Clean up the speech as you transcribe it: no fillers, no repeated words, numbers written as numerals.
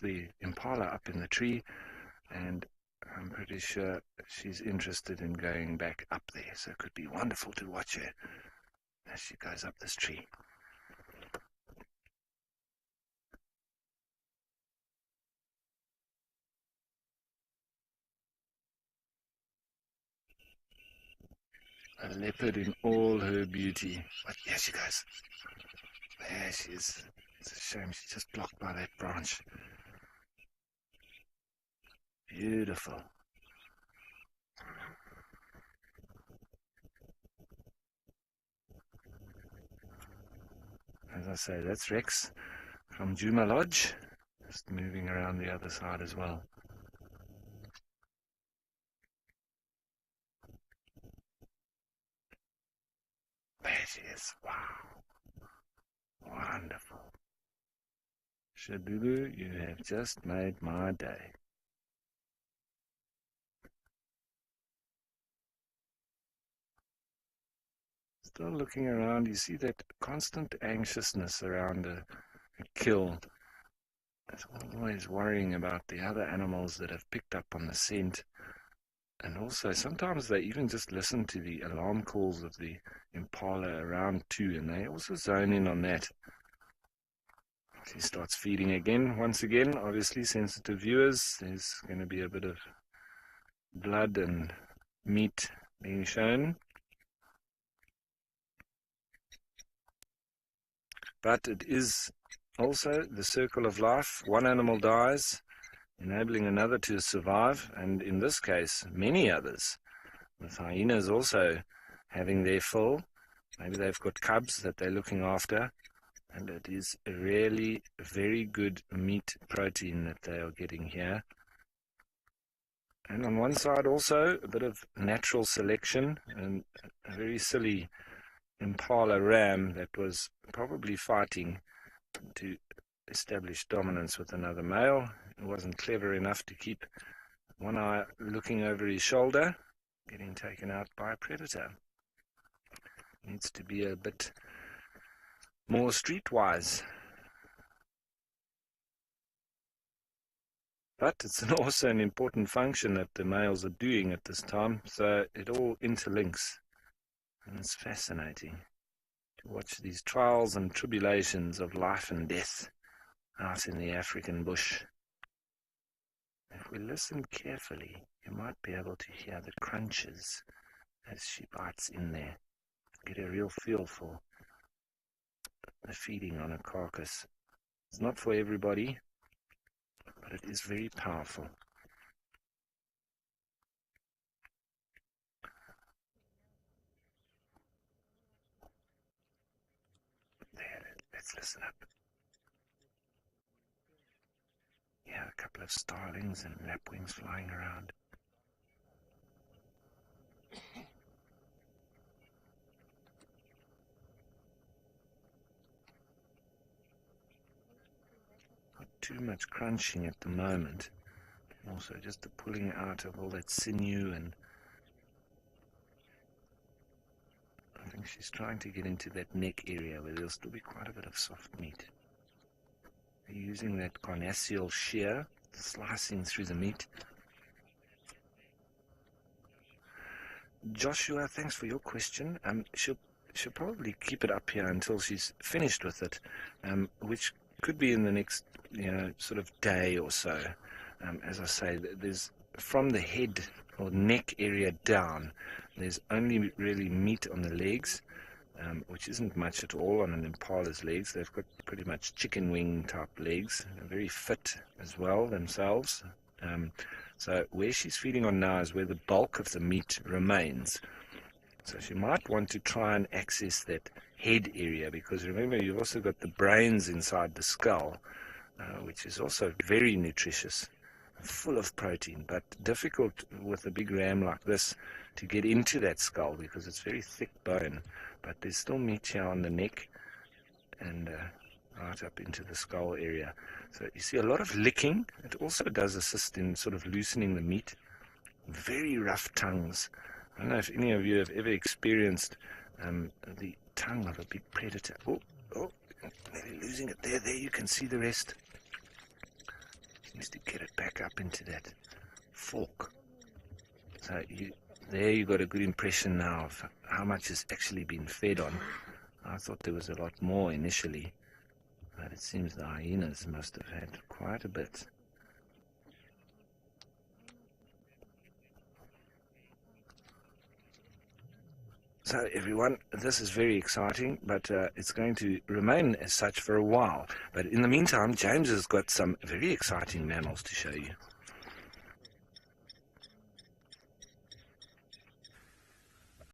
the impala up in the tree, and I'm pretty sure she's interested in going back up there. So it could be wonderful to watch her as she goes up this tree. A leopard in all her beauty. But here she goes. There she is. It's a shame she's just blocked by that branch. Beautiful. As I say, that's Rex from Djuma Lodge, just moving around the other side as well. There she is. Wow. Wonderful. Xidulu, you have just made my day. Still looking around, you see that constant anxiousness around a kill. It's always worrying about the other animals that have picked up on the scent. And also, sometimes they even just listen to the alarm calls of the impala around too, and they also zone in on that. She starts feeding again. Once again, obviously, sensitive viewers, there's going to be a bit of blood and meat being shown. But it is also the circle of life. One animal dies, enabling another to survive, and in this case, many others, with hyenas also having their fill. Maybe they've got cubs that they're looking after, and it is really very good meat protein that they are getting here. And on one side also, a bit of natural selection, and a very silly impala ram that was probably fighting to establish dominance with another male. He wasn't clever enough to keep one eye looking over his shoulder, getting taken out by a predator. Needs to be a bit more streetwise. But it's also an important function that the males are doing at this time, so it all interlinks. And it's fascinating to watch these trials and tribulations of life and death out in the African bush. If we listen carefully, you might be able to hear the crunches as she bites in there. Get a real feel for the feeding on a carcass. It's not for everybody, but it is very powerful. There, let's listen up. Yeah, a couple of starlings and lapwings flying around. Not too much crunching at the moment. Also just the pulling out of all that sinew, and I think she's trying to get into that neck area where there'll still be quite a bit of soft meat. They're using that carnassial shear, slicing through the meat. Joshua, thanks for your question. She'll probably keep it up here until she's finished with it, which could be in the next, sort of day or so. As I say, there's from the head or neck area down, there's only really meat on the legs, which isn't much at all on an impala's legs. They've got pretty much chicken wing type legs. They're very fit as well themselves. So where she's feeding on now is where the bulk of the meat remains. So she might want to try and access that head area, because remember, you've also got the brains inside the skull, which is also very nutritious, full of protein, but difficult with a big ram like this to get into that skull because it's very thick bone. But there's still meat here on the neck and right up into the skull area. So you see a lot of licking. It also does assist in sort of loosening the meat. Very rough tongues. I don't know if any of you have ever experienced the tongue of a big predator. Oh, nearly losing it there. There you can see the rest. is to get it back up into that fork. So there you got a good impression now of how much has actually been fed on. I thought there was a lot more initially, but it seems the hyenas must have had quite a bit. So everyone, this is very exciting, but it's going to remain as such for a while. But in the meantime, James has got some very exciting mammals to show you.